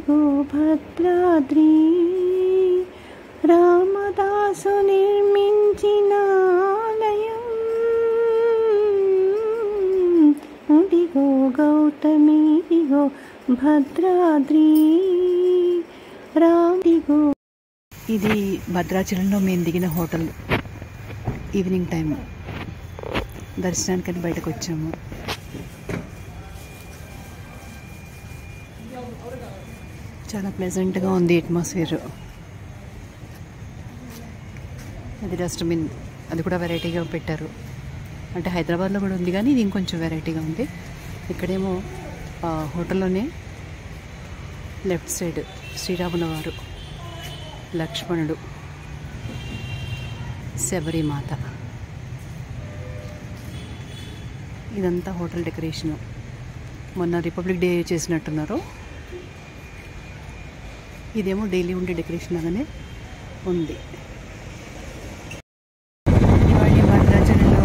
ఇదిగో భద్రాద్రి రామదాసు నిర్మించిన ఆలయం, ఇదిగో గౌతమి, ఇదిగో భద్రాద్రి రామిగో. ఇది భద్రాచలంలో మేము దిగిన హోటల్. ఈవినింగ్ టైం దర్శనానికని బయటకు వచ్చాము. చాలా ప్లెజెంట్గా ఉంది అట్మాస్ఫియర్. అది డస్ట్బిన్, అది కూడా వెరైటీగా పెట్టారు. అంటే హైదరాబాద్లో కూడా ఉంది కానీ ఇది ఇంకొంచెం వెరైటీగా ఉంది. ఇక్కడేమో హోటల్లోనే లెఫ్ట్ సైడ్ శ్రీరాముల వారు, లక్ష్మణుడు, శబరిమాత. ఇదంతా హోటల్ డెకరేషను. మొన్న రిపబ్లిక్ డే చేసినట్టున్నారు. ఇదేమో డైలీ ఉండే డెకరేషన్ లాగానే ఉంది. ఇవాళ భద్రాచలంలో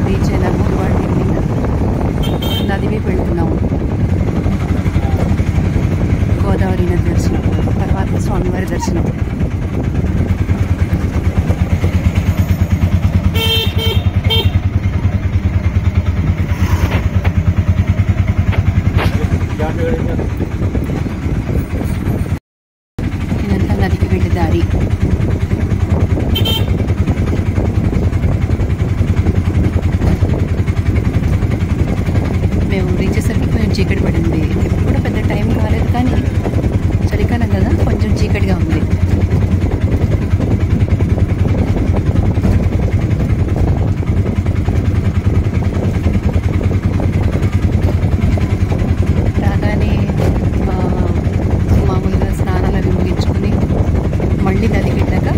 రీచ్ అయినాము. ఇవాళ ఈవినింగ్ నది వైపు వెళ్తున్నాము. గోదావరి నది దర్శనం, తర్వాత స్వామివారి దర్శనం. ఇదంతా నదికి వెళ్ళే దారి. మేము రీచ్ అయ్యేసరికి కొంచెం చీకటి పడింది. ఇప్పుడు కూడా పెద్ద టైం కాలేదు కానీ చలికాలం కదా, కొంచెం చీకటిగా ఉంది. రాగానే మామూలుగా స్నానాలు అవి ముగించుకుని మళ్ళీ నదికి వెళ్ళాక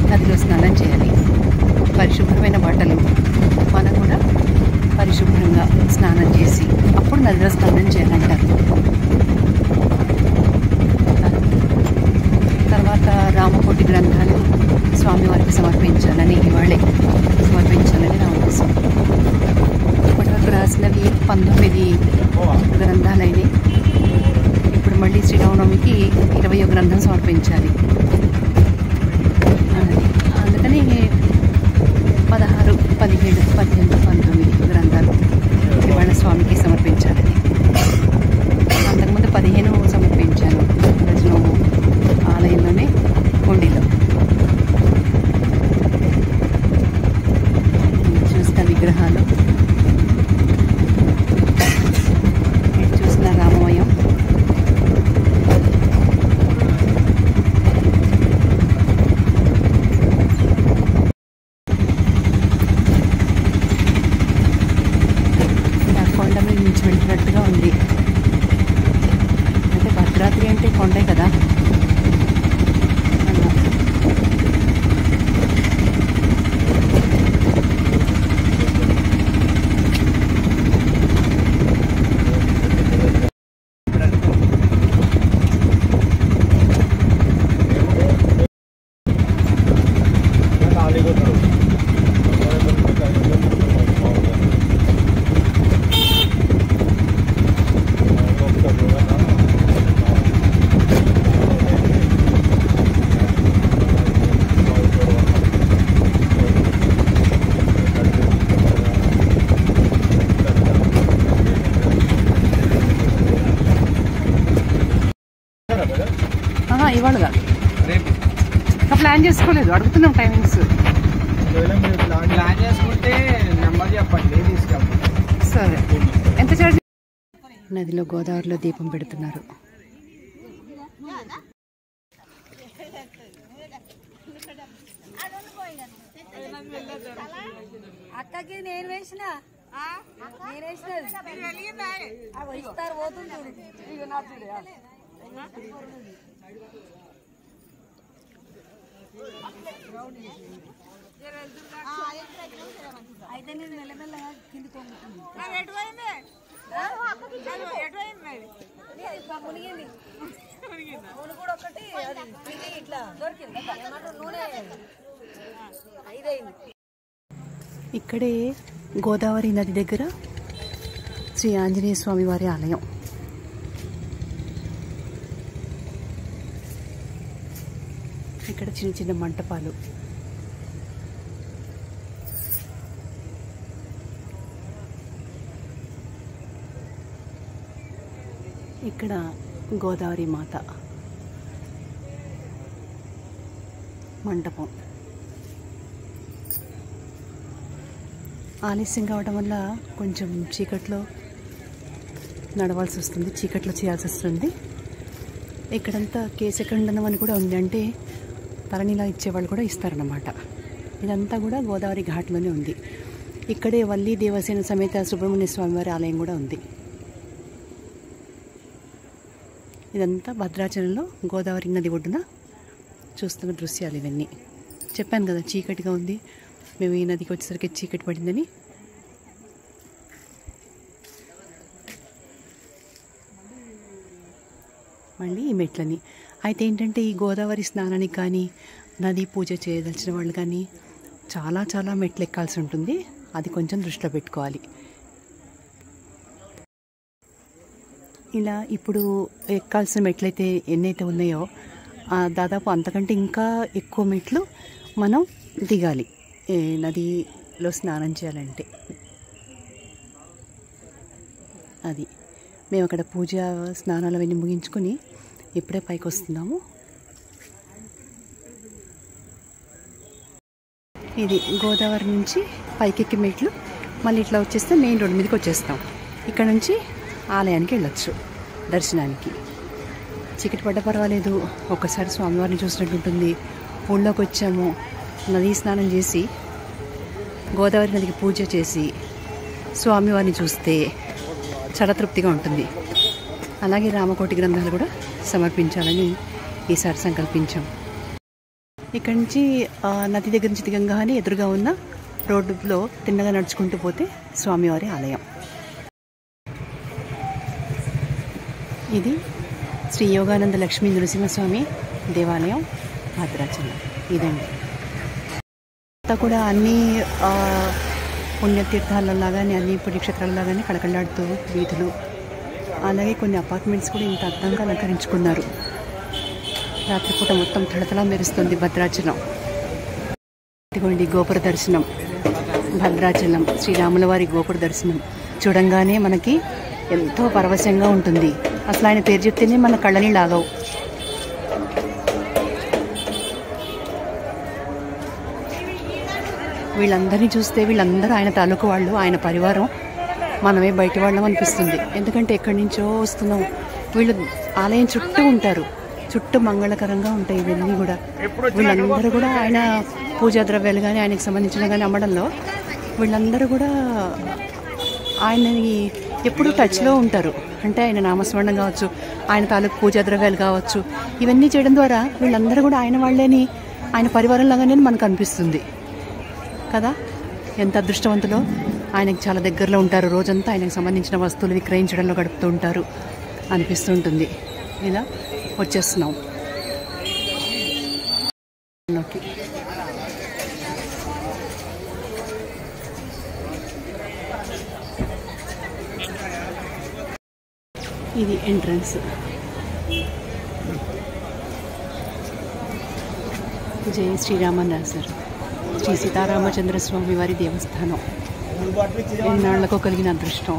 నదిలో స్నానం చేయాలి. పరిశుభ్రమైన బట్టలు, మనం కూడా పరిశుభ్రంగా స్నానం చేసి అప్పుడు నదిలో స్నానం చేయాలంటారు. తర్వాత రామకోటి గ్రంథాలు స్వామివారికి సమర్పించాలని, ఇవాళే సమర్పించాలని నా ఉద్దేశం. ఇప్పటివరకు రాసినవి 19 గ్రంథాలైనవి. ఇప్పుడు మళ్ళీ శ్రీరామనవమికి 20వ గ్రంథం సమర్పించాలి. అందుకని 16, 17, 18, 19 గ్రంథాలు ఇవాళ స్వామికి సమర్పించాలని. అంతకుముందు 15 సమర్పించాను రోజున ఆలయంలోనే హుండీలో. చూసిన విగ్రహాలు, చూసిన రామమయం. కొండ మీద నుంచి వెళ్ళినట్టుగా ఉంది. అంటే భద్రాద్రి అంటే కొండే కదా. ఇవాళ ప్లాన్ చేసుకోలేదు, అడుగుతున్నాం టైమింగ్స్. ప్లాన్ చేసుకుంటే నెంబర్ చెప్పండి, తీసుకెళ్తాం. సరే, ఎంత చార్జ్? నదిలో గోదావరిలో దీపం పెడుతున్నారు. అక్కకి నేను వేసిన ఇస్తారు పోతుంది. అయితే నేను మెల్లమెల్లగా కింది మునిగింది. నూనె కూడా ఒకటి ఇట్లా దొరికింది. నూనె 5 అయింది. ఇక్కడే గోదావరి నది దగ్గర శ్రీ ఆంజనేయ స్వామి వారి ఆలయం. ఇక్కడ చిన్న చిన్న మంటపాలు. ఇక్కడ గోదావరి మాత మంటపం. ఆలస్యం కావడం వల్ల కొంచెం చీకట్లో నడవాల్సి వస్తుంది, చీకట్లో చేయాల్సి వస్తుంది. ఇక్కడంతా కేశఖండనం అని కూడా ఉంది, అంటే తలనీలా ఇచ్చేవాళ్ళు కూడా ఇస్తారన్నమాట. ఇదంతా కూడా గోదావరి ఘాట్లోనే ఉంది. ఇక్కడే వల్లి దేవసేన సమేత సుబ్రహ్మణ్య స్వామివారి ఆలయం కూడా ఉంది. ఇదంతా భద్రాచలంలో గోదావరి నది ఒడ్డున చూస్తున్న దృశ్యాలు ఇవన్నీ. చెప్పాను కదా చీకటిగా ఉంది, మేము ఈ నదికి వచ్చేసరికి చీకటి పడిందని. మళ్ళీ ఈ మెట్లని అయితే ఏంటంటే ఈ గోదావరి స్నానానికి కానీ నది పూజ చేయదలిచిన వాళ్ళు కానీ చాలా చాలా మెట్లు ఎక్కాల్సి ఉంటుంది. అది కొంచెం దృష్టిలో పెట్టుకోవాలి. ఇలా ఇప్పుడు ఎక్కాల్సిన మెట్లయితే ఎన్నైతే ఉన్నాయో దాదాపు అంతకంటే ఇంకా ఎక్కువ మెట్లు మనం దిగాలి నదిలో స్నానం చేయాలంటే. అది మేము అక్కడ పూజ స్నానాలు అవన్నీ ముగించుకొని ఇప్పుడే పైకి వస్తున్నాము. ఇది గోదావరి నుంచి పైకెక్కి మెట్లు. మళ్ళీ ఇట్లా వచ్చేస్తే మెయిన్ రోడ్ మీదకి వచ్చేస్తాం. ఇక్కడ నుంచి ఆలయానికి వెళ్ళొచ్చు దర్శనానికి. చీకటి పడ్డ పర్వాలేదు, ఒక్కసారి స్వామివారిని చూసినట్టు ఉంటుంది. ఊళ్ళోకి వచ్చాము, నదీ స్నానం చేసి గోదావరి నదికి పూజ చేసి స్వామివారిని చూస్తే చాలా తృప్తిగా ఉంటుంది. అలాగే రామకోటి గ్రంథాలు కూడా సమర్పించాలని ఈసారి సంకల్పించాం. ఇక్కడి నుంచి నది దగ్గర నుంచి దిగంగానే ఎదురుగా ఉన్న రోడ్డులో తిన్నగా నడుచుకుంటూ పోతే స్వామివారి ఆలయం. ఇది శ్రీ యోగానంద లక్ష్మీ నృసింహస్వామి దేవాలయం భద్రాచలం. ఇదండి అంతా కూడా అన్ని పుణ్యతీర్థాలలాగానే అన్ని పుణ్యక్షేత్రాలలాగానే కళకళలాడుతూ వీధులు, అలాగే కొన్ని అపార్ట్మెంట్స్ కూడా ఇంత అందంగా అలంకరించుకున్నారు. రాత్రిపూట మొత్తం తడతలా మెరుస్తుంది భద్రాచలం. ఇదిగోండి గోపుర దర్శనం, భద్రాచలం శ్రీరాముల వారి గోపుర దర్శనం చూడంగానే మనకి ఎంతో పరవశంగా ఉంటుంది. అసలు ఆయన పేరు చెప్తేనే మన కళ్ళని లాగవు. వీళ్ళందరినీ చూస్తే వీళ్ళందరూ ఆయన తాలూకు వాళ్ళు, ఆయన పరివారం. మనమే బయట వాళ్ళం అనిపిస్తుంది. ఎందుకంటే ఎక్కడి నుంచో వస్తున్నాం. వీళ్ళు ఆలయం చుట్టూ ఉంటారు, చుట్టూ మంగళకరంగా ఉంటాయి ఇవన్నీ కూడా. వీళ్ళందరూ కూడా ఆయన పూజా ద్రవ్యాలు కానీ ఆయనకు సంబంధించిన కానీ అమ్మడంలో వీళ్ళందరూ కూడా ఆయనని ఎప్పుడూ టచ్లో ఉంటారు. అంటే ఆయన నామస్మరణం కావచ్చు, ఆయన తాలూకు పూజా ద్రవ్యాలు కావచ్చు, ఇవన్నీ చేయడం ద్వారా వీళ్ళందరూ కూడా ఆయన వాళ్ళని, ఆయన పరివారంలాగానే మనకు అనిపిస్తుంది కదా. ఎంత అదృష్టవంతులో. ఆయనకు చాలా దగ్గరలో ఉంటారు, రోజంతా ఆయనకు సంబంధించిన వస్తువులు విక్రయించడంలో గడుపుతూ ఉంటారు అనిపిస్తూ ఉంటుంది. ఇలా వచ్చేస్తున్నాం. ఇది ఎంట్రన్స్. జై శ్రీరామన్ రాశారు. శ్రీ సీతారామచంద్ర స్వామి వారి దేవస్థానం. ఎన్నాళ్లకు కలిగిన అదృష్టం.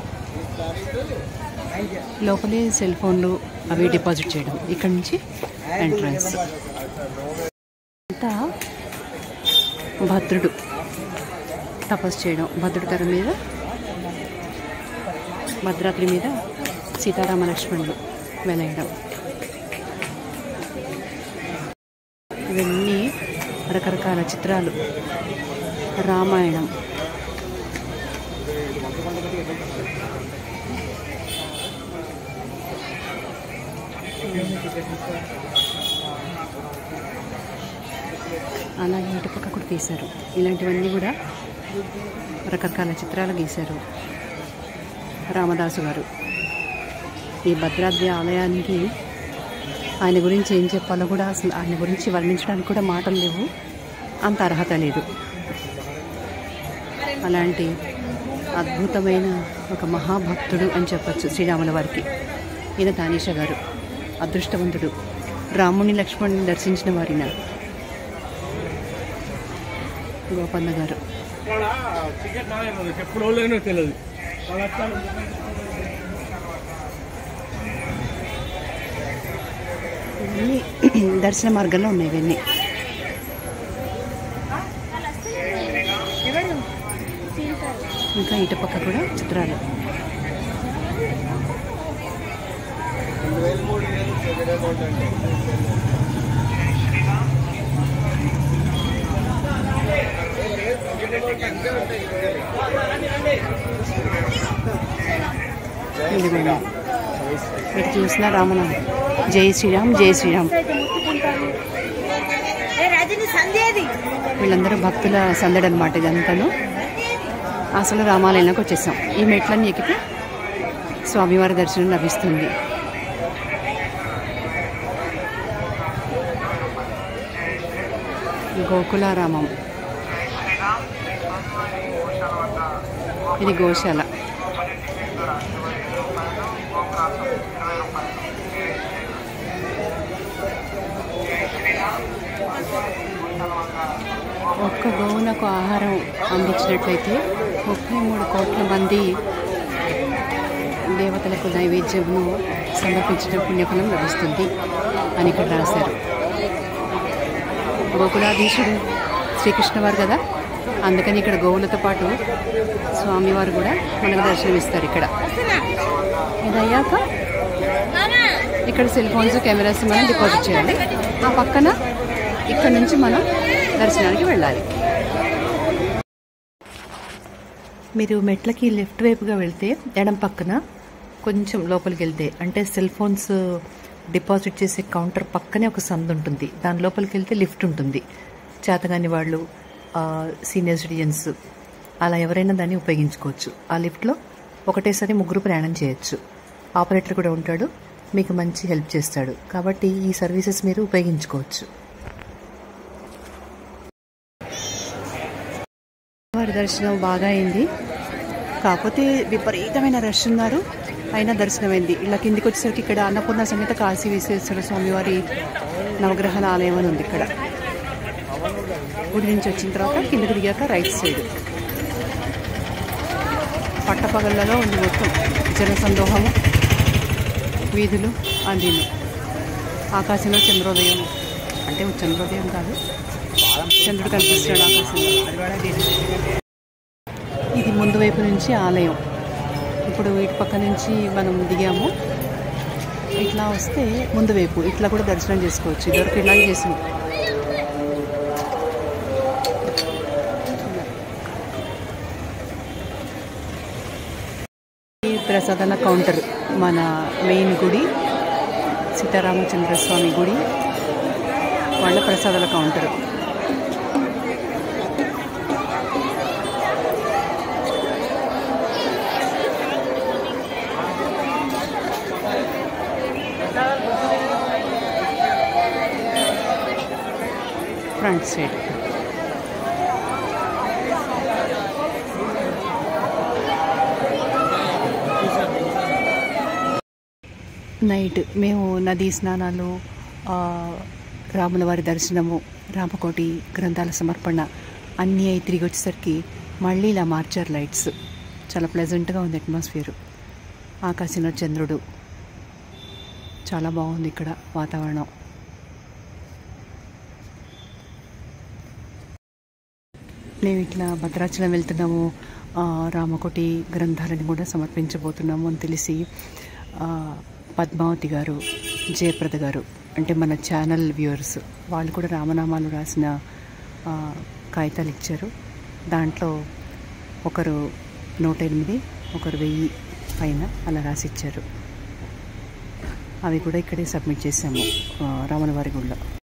లోపలే సెల్ ఫోన్లు అవి డిపాజిట్ చేయడం. ఇక్కడి నుంచి ఎంట్రన్స్. అంతా భద్రుడు తపస్సు చేయడం. భద్రుడి తెర మీద, భద్రాద్రి మీద సీతారామ లక్ష్మణులు వెలయడం. ఇవన్నీ రకరకాల చిత్రాలు. రామాయణం, అలాగే ఇటుపక్క కూడా తీశారు. ఇలాంటివన్నీ కూడా రకరకాల చిత్రాలు గీశారు రామదాసు గారు. ఈ భద్రాద్రి ఆలయానికి ఆయన గురించి ఏం చెప్పాలో కూడా అసలు ఆయన గురించి వర్ణించడానికి కూడా మాటలు లేవు, అంత అర్హత లేదు. అలాంటి అద్భుతమైన ఒక మహాభక్తుడు అని చెప్పచ్చు శ్రీరాముల వారికి. ఈయన తానీషా గారు అదృష్టవంతుడు. రాముని లక్ష్మణుని దర్శించిన వారిన గోపన్న గారు. ఇవన్నీ దర్శన మార్గంలో ఉన్నాయి. ఇవన్నీ ఇంకా ఇటు పక్క కూడా చిత్రాలు. మీరు చూసిన రామనామ జై శ్రీరామ్ జై శ్రీరామ్. వీళ్ళందరూ భక్తుల సందడి అనమాట ఇదంతాను. అసలు రామాలయంలోకి వచ్చేసాం. ఈ మెట్లన్నీ ఎక్కితే స్వామివారి దర్శనం లభిస్తుంది. గోకులారామం, ఇది గోశాల. ఒక్క గోవునకు ఆహారం అందించినట్లయితే 33 కోట్ల మంది దేవతలకు నైవేద్యమును సమర్పించిన పుణ్యఫలం లభిస్తుంది అని ఇక్కడ రాశారు. గోకులాధీశుడు శ్రీకృష్ణ వారు కదా, అందుకని ఇక్కడ గోవులతో పాటు స్వామివారు కూడా మనకు దర్శనమిస్తారు. ఇక్కడ ఇదయ్యాక ఇక్కడ సెల్ ఫోన్స్ కెమెరాస్ మనం డిపాజిట్ చేయాలి. ఆ పక్కన ఇక్కడ నుంచి మనం దర్శనానికి వెళ్ళాలి. మీరు మెట్లకి లెఫ్ట్ వైపుగా వెళ్తే ఎడం పక్కన కొంచెం లోపలికి వెళ్తే అంటే సెల్ ఫోన్స్ డిపాజిట్ చేసే కౌంటర్ పక్కనే ఒక సందు ఉంటుంది. దాని లోపలికి వెళ్తే లిఫ్ట్ ఉంటుంది. చేతగాని వాళ్ళు, సీనియర్ సిటిజన్స్ అలా ఎవరైనా దాన్ని ఉపయోగించుకోవచ్చు. ఆ లిఫ్ట్లో ఒకటేసారి 3 ప్రయాణం చేయొచ్చు. ఆపరేటర్ కూడా ఉంటాడు, మీకు మంచి హెల్ప్ చేస్తాడు. కాబట్టి ఈ సర్వీసెస్ మీరు ఉపయోగించుకోవచ్చు. వారి దర్శనం బాగా అయింది. కాకపోతే విపరీతమైన రష్ ఉన్నారు. అయినా దర్శనమైంది. ఇలా కిందికి వచ్చేసరికి ఇక్కడ అన్నపూర్ణ సమేత కాశీ విశ్వేశ్వర స్వామివారి నవగ్రహాల ఆలయం అని ఉంది. ఇక్కడ గుడి నుంచి వచ్చిన తర్వాత కిందకి దిగాక రైట్ సైడ్ పట్టపగళ్ళలో ఉంది. మొత్తం జనసందోహము, వీధులు అందిను. ఆకాశంలో చంద్రోదయం, అంటే చంద్రోదయం కాదు, చంద్రుడు కనిపిస్తున్నాడు ఆకాశంలో. ఇది ముందు వైపు నుంచి ఆలయం. ఇప్పుడు ఇటు పక్క నుంచి మనం దిగాము. ఇట్లా వస్తే ముందు వైపు ఇట్లా కూడా దర్శనం చేసుకోవచ్చు. ఇదివరకు ఇలాగే చేసాం. ఈ ప్రసాదాల కౌంటర్ మన మెయిన్ గుడి సీతారామచంద్రస్వామి గుడి వాళ్ళ ప్రసాదాల కౌంటర్. ఫ్రంట్ సైడ్ నైట్ మేము నదీ స్నానాలు, రాములవారి దర్శనము, రామకోటి గ్రంథాల సమర్పణ అన్నీ అయి తిరిగి వచ్చేసరికి మళ్ళీ ఇలా మార్చారు లైట్స్. చాలా ప్లెజెంట్గా ఉంది అట్మాస్ఫియర్. ఆకాశంలో చంద్రుడు, చాలా బాగుంది ఇక్కడ వాతావరణం. మేము ఇట్లా భద్రాచలం వెళ్తున్నాము, రామకోటి గ్రంథాలను కూడా సమర్పించబోతున్నాము అని తెలిసి పద్మావతి గారు, జయప్రద గారు అంటే మన ఛానల్ వ్యూవర్స్ వాళ్ళు కూడా రామనామాలు రాసిన కాగితాలు ఇచ్చారు. దాంట్లో ఒకరు 108, ఒకరు 1000 పైన అలా రాసి ఇచ్చారు. అవి కూడా ఇక్కడే సబ్మిట్ చేసాము రాములవారి గుళ్ళో.